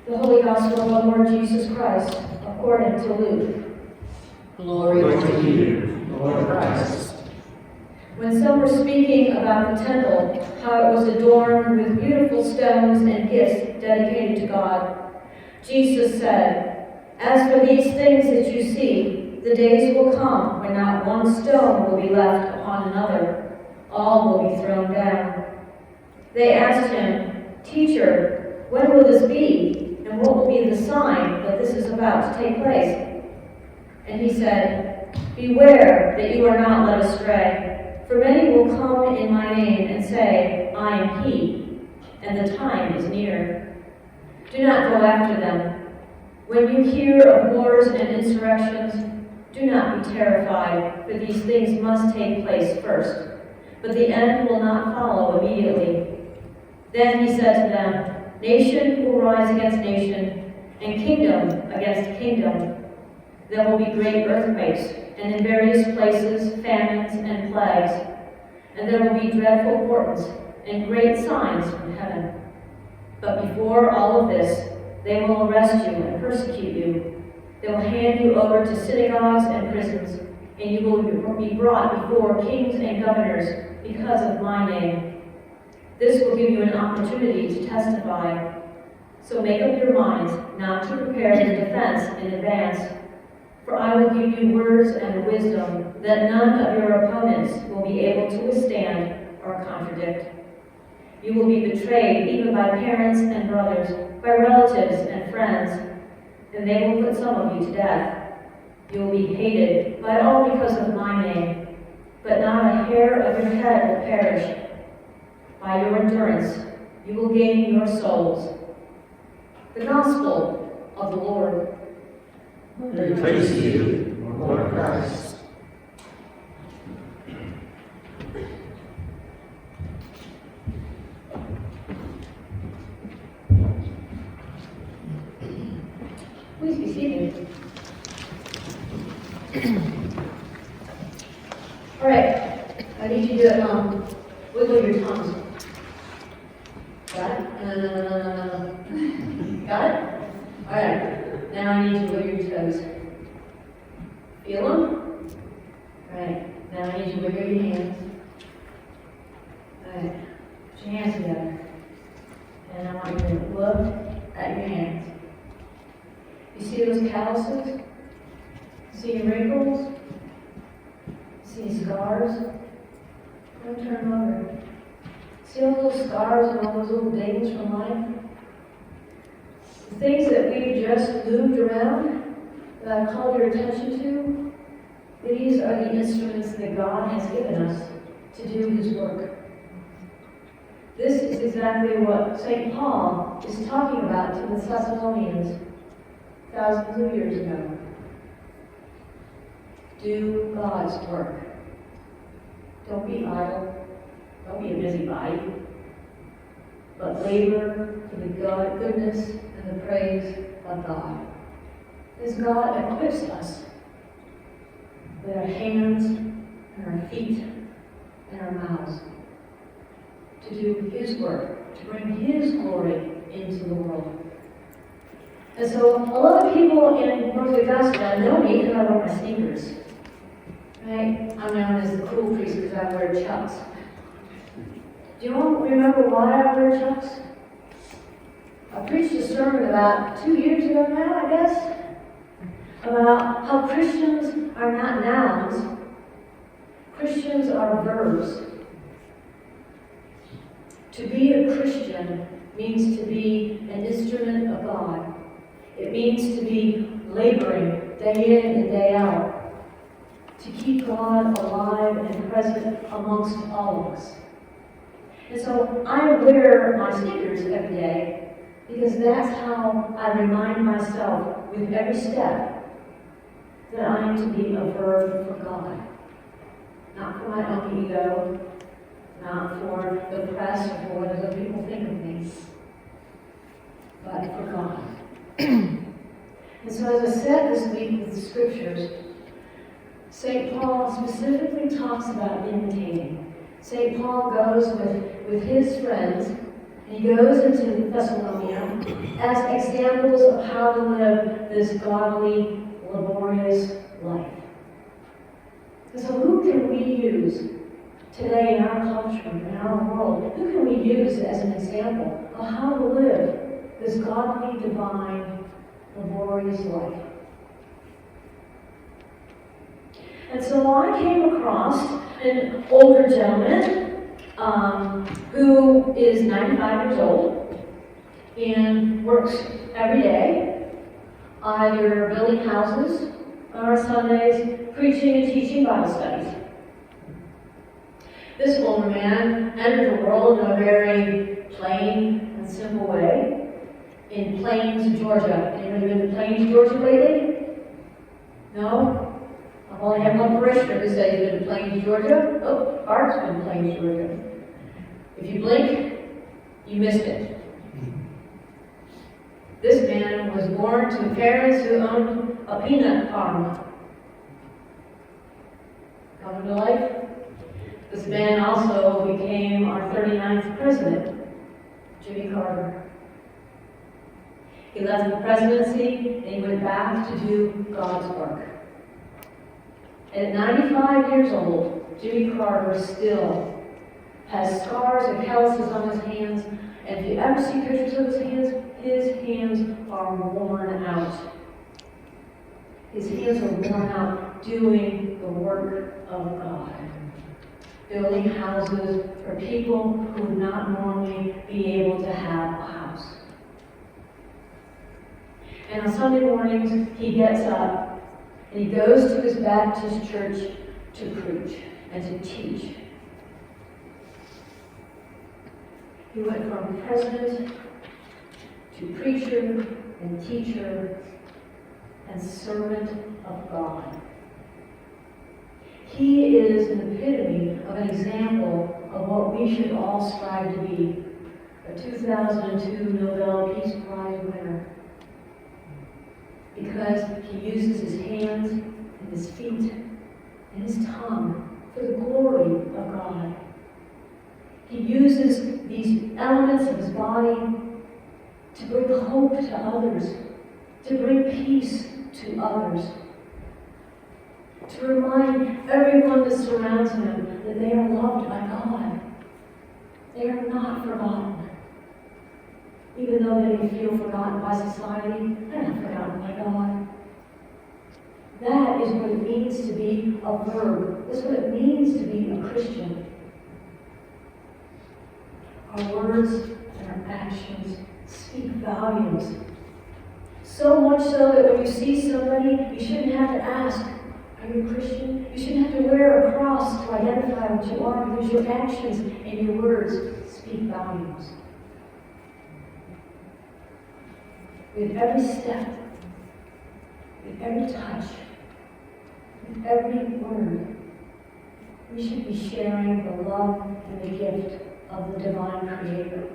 The Holy Gospel of our Lord Jesus Christ, according to Luke. Glory to you, Lord Christ. When some were speaking about the temple, how it was adorned with beautiful stones and gifts dedicated to God, Jesus said, "As for these things that you see, the days will come when not one stone will be left upon another. All will be thrown down." They asked him, "Teacher, when will this be? And what will be the sign that this is about to take place?" And he said, "Beware that you are not led astray, for many will come in my name and say, 'I am he,' and the time is near. Do not go after them. When you hear of wars and insurrections, do not be terrified, for these things must take place first, but the end will not follow immediately." Then he said to them, "Nation will rise against nation, and kingdom against kingdom. There will be great earthquakes, and in various places famines and plagues, and there will be dreadful portents and great signs from heaven. But before all of this, they will arrest you and persecute you. They will hand you over to synagogues and prisons, and you will be brought before kings and governors because of my name. This will give you an opportunity to testify. So make up your minds not to prepare your defense in advance, for I will give you words and wisdom that none of your opponents will be able to withstand or contradict. You will be betrayed even by parents and brothers, by relatives and friends, and they will put some of you to death. You will be hated by all because of my name, but not a hair of your head will perish. By your endurance, you will gain your souls." The Gospel of the Lord. Praise to you, Lord Christ. Please be seated. All right, I need you to wiggle your tongues. Got it? Got it? All right, now I need you to wiggle your toes. Feel them? All right, now I need you to wiggle your hands. All right, put your hands together. And I want you to look at your hands. You see those calluses? See your wrinkles? See scars? Don't turn them over. See all those scars and all those little dings from life? The things that we just moved around, that I called your attention to, these are the instruments that God has given us to do His work. This is exactly what St. Paul is talking about to the Thessalonians thousands of years ago. Do God's work. Don't be idle. Don't be a busybody. But labor for the goodness and the praise of God. As God equips us with our hands and our feet and our mouths to do His work, to bring His glory into the world. And so a lot of people in North Augusta know me because I wear my sneakers. Right? I'm known as the cool priest because I wear chucks. Do you all remember why I wear chucks? I preached a sermon about 2 years ago now, I guess, about how Christians are not nouns. Christians are verbs. To be a Christian means to be an instrument of God. It means to be laboring day in and day out to keep God alive and present amongst all of us. And so I wear my sneakers every day because that's how I remind myself with every step that I am to be a verb for God. Not for my own ego, not for the press or for what other people think of me, but for God. And so as I said this week with the scriptures, St. Paul specifically talks about imitating. St. Paul goes with his friends And he goes into Thessalonica as examples of how to live this godly, laborious life. And so who can we use today in our culture, in our world? Who can we use as an example of how to live this godly, divine, laborious life? And so I came across an older gentleman who is 95 years old and works every day, either building houses or Sundays, preaching and teaching Bible studies. This older man entered the world in a very plain and simple way in Plains, Georgia. Anybody been to Plains, Georgia lately? No? I've only had one parishioner who said he's been to Plains, Georgia. Oh, Bart's been to Plains, Georgia. If you blink, you missed it. This man was born to parents who owned a peanut farm. Coming to life? This man also became our 39th president, Jimmy Carter. He left the presidency and he went back to do God's work. And at 95 years old, Jimmy Carter still has scars and calluses on his hands, and if you ever see pictures of his hands are worn out. His hands are worn out doing the work of God. Building houses for people who would not normally be able to have a house. And on Sunday mornings, he gets up and he goes to his Baptist church to preach and to teach. He went from president to preacher and teacher and servant of God. He is an epitome of an example of what we should all strive to be. A 2002 Nobel Peace Prize winner. Because he uses his hands and his feet and his tongue for the glory of God. He uses these elements of his body to bring hope to others, to bring peace to others, to remind everyone that surrounds him that they are loved by God. They are not forgotten. Even though they may feel forgotten by society, they're not forgotten by God. That is what it means to be a verb. That's what it means to be a Christian. Our words and our actions speak volumes. So much so that when you see somebody, you shouldn't have to ask, are you a Christian? You shouldn't have to wear a cross to identify what you are, because your actions and your words speak volumes. With every step, with every touch, with every word, we should be sharing the love and the gift of the divine Creator.